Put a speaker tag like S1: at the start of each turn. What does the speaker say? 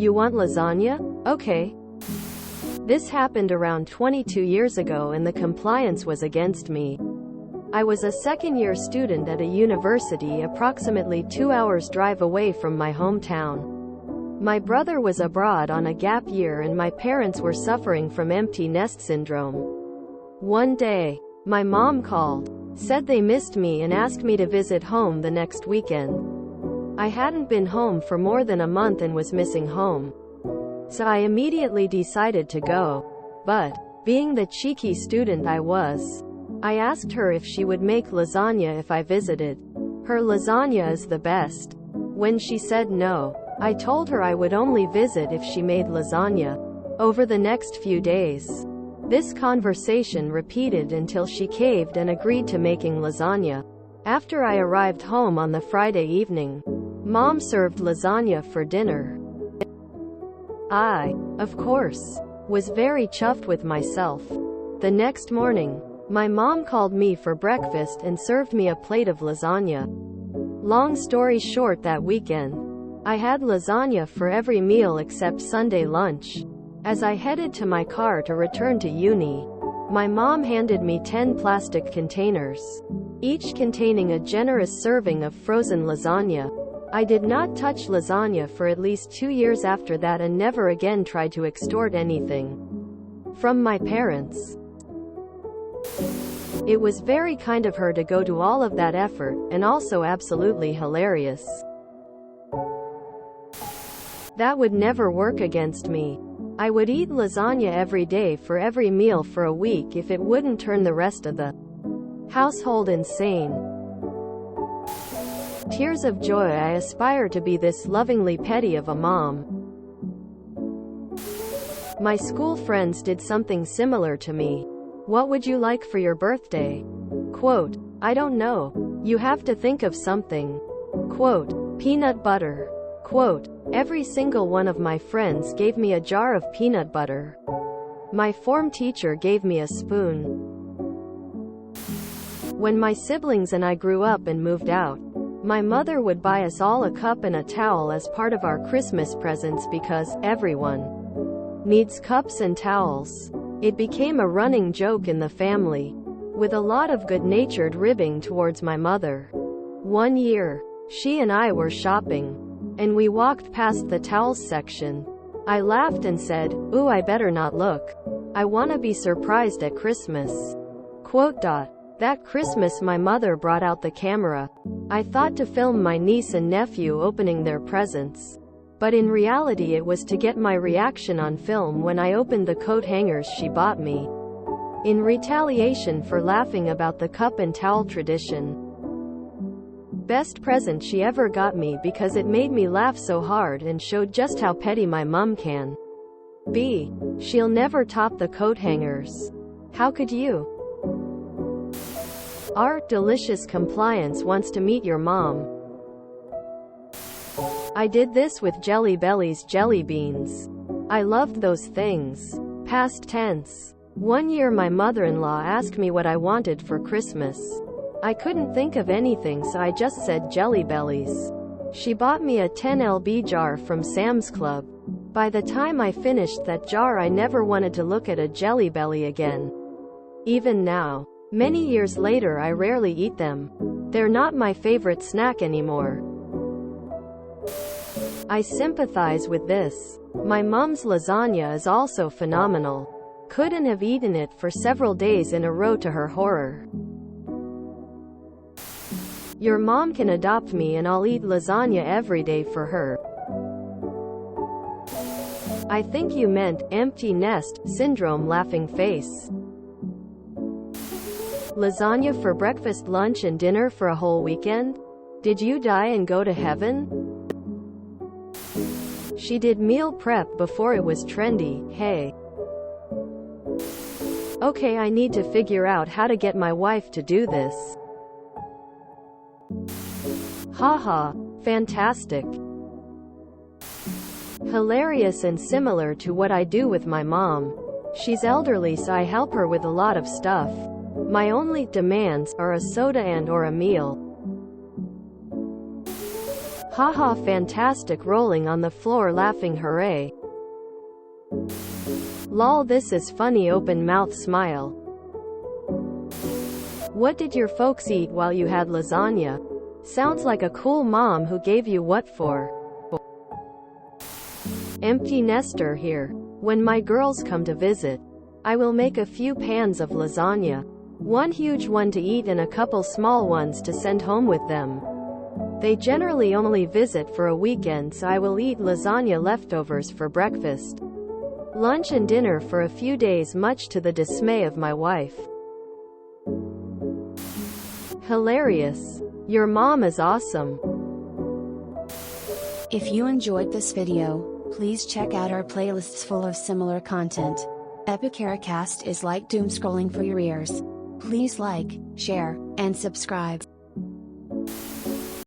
S1: You want lasagna? Okay. This happened around 22 years ago and the compliance was against me. I was a second-year student at a university approximately 2 hours drive away from my hometown. My brother was abroad on a gap year and my parents were suffering from empty nest syndrome. One day, my mom called, said they missed me and asked me to visit home the next weekend. I hadn't been home for more than a month and was missing home. So I immediately decided to go. But, being the cheeky student I was, I asked her if she would make lasagna if I visited. Her lasagna is the best. When she said no, I told her I would only visit if she made lasagna. Over the next few days, this conversation repeated until she caved and agreed to making lasagna. After I arrived home on the Friday evening, Mom served lasagna for dinner. I, of course, was very chuffed with myself. The next morning, my mom called me for breakfast and served me a plate of lasagna. Long story short, that weekend, I had lasagna for every meal except Sunday lunch. As I headed to my car to return to uni, my mom handed me 10 plastic containers, each containing a generous serving of frozen lasagna. I did not touch lasagna for at least 2 years after that and never again tried to extort anything from my parents. It was very kind of her to go to all of that effort, and also absolutely hilarious. That would never work against me. I would eat lasagna every day for every meal for a week if it wouldn't turn the rest of the household insane. Tears of joy. I aspire to be this lovingly petty of a mom. My school friends did something similar to me. What would you like for your birthday? Quote, I don't know. You have to think of something. Quote, peanut butter. Quote, every single one of my friends gave me a jar of peanut butter. My form teacher gave me a spoon. When my siblings and I grew up and moved out, my mother would buy us all a cup and a towel as part of our Christmas presents because everyone needs cups and towels. It became a running joke in the family, with a lot of good-natured ribbing towards my mother. One year, she and I were shopping, and we walked past the towels section. I laughed and said, "Ooh, I better not look. I wanna be surprised at Christmas." Quote. That Christmas my mother brought out the camera. I thought to film my niece and nephew opening their presents. But in reality it was to get my reaction on film when I opened the coat hangers she bought me, in retaliation for laughing about the cup and towel tradition. Best present she ever got me because it made me laugh so hard and showed just how petty my mom can be. She'll never top the coat hangers. How could you? Our delicious compliance wants to meet your mom. I did this with Jelly Belly's jelly beans. I loved those things. Past tense. One year my mother-in-law asked me what I wanted for Christmas. I couldn't think of anything, so I just said Jelly Bellies. She bought me a 10 lb jar from Sam's Club. By the time I finished that jar I never wanted to look at a Jelly Belly again. Even now, many years later, I rarely eat them. They're not my favorite snack anymore. I sympathize with this. My mom's lasagna is also phenomenal. Couldn't have eaten it for several days in a row to her horror. Your mom can adopt me and I'll eat lasagna every day for her. I think you meant empty nest syndrome, laughing face. Lasagna for breakfast, lunch and dinner for a whole weekend? Did you die and go to heaven? She did meal prep before it was trendy. Hey. Okay, I need to figure out how to get my wife to do this. Haha, fantastic. Hilarious and similar to what I do with my mom. She's elderly, so I help her with a lot of stuff. My only demands are a soda and/or a meal. Haha, fantastic, rolling on the floor laughing, hooray. Lol, this is funny, open mouth smile. What did your folks eat while you had lasagna? Sounds like a cool mom who gave you what for. Empty nester here. When my girls come to visit, I will make a few pans of lasagna. One huge one to eat and a couple small ones to send home with them. They generally only visit for a weekend, so I will eat lasagna leftovers for breakfast, lunch and dinner for a few days, much to the dismay of my wife. Hilarious. Your mom is awesome.
S2: If you enjoyed this video, please check out our playlists full of similar content. Epicaricast is like doom scrolling for your ears. Please like, share, and subscribe.